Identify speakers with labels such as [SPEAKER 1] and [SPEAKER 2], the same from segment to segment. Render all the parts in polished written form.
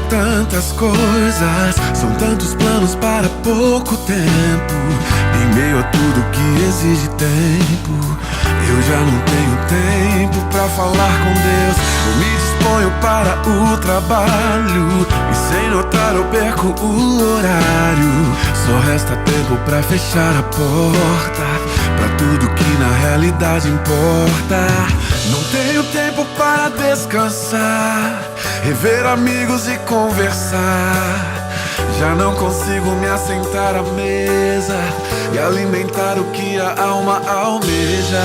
[SPEAKER 1] tantas coisas, são tantos planos para pouco tempo. Em meio a tudo que exige tempo, eu já não tenho tempo pra falar com Deus. Eu me disponho para o trabalho e sem notar eu perco o horário. Só resta tempo pra fechar a porta pra tudo que na realidade importa. Não tenho tempo para descansar, rever amigos e conversar. Já não consigo me assentar à mesa e alimentar o que a alma almeja.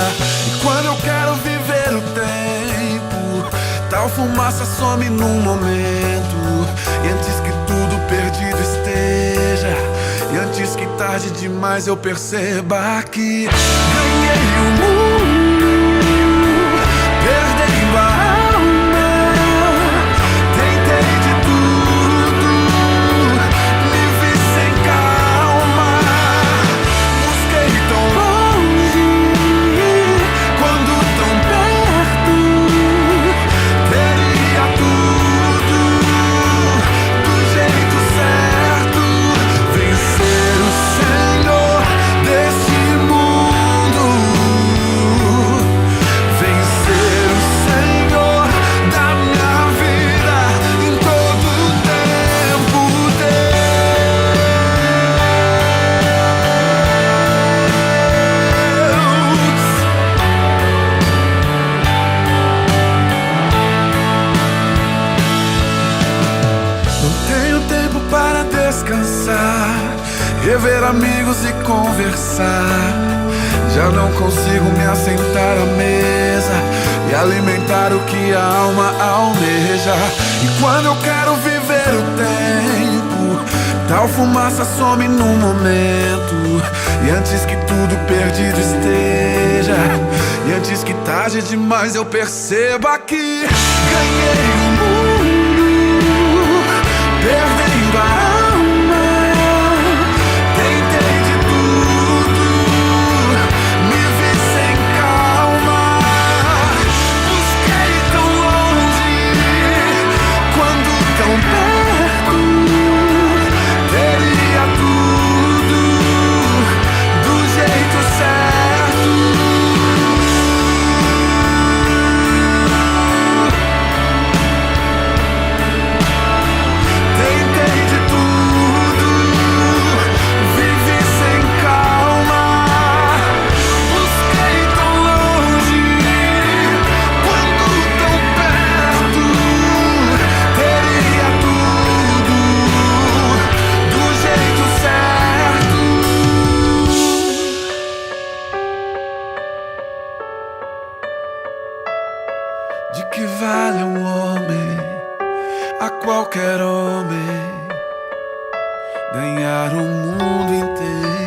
[SPEAKER 1] E quando eu quero viver o tempo, tal fumaça some num momento. E antes que tudo perdido esteja, e antes que tarde demais eu perceba que ganhei o mundo, perdendo a alma. Tentei de tudo, me vi sem calma. Busquei tão longe, quando tão perto. Teria tudo do jeito certo. Vencer o Senhor desse mundo, vencer o Senhor da minha vida em todo o tempo. Não tenho tempo para descansar, rever amigos e conversar. Já não consigo me assentar à mesa e alimentar o que a alma almeja. E quando eu quero viver o tempo, tal fumaça some num momento. E antes que tudo perdido esteja, e antes que tarde demais eu perceba que ganhei o mundo, perdendo a alma. Tentei de tudo, me vi sem calma. Busquei tão longe, quando tão perto. Teria tudo do jeito certo. Tentei de tudo, vivi sem calma. Busquei tão longe, quando tão perto. Teria tudo do jeito certo. De que vale um homem, a qualquer homem, ganhar o mundo inteiro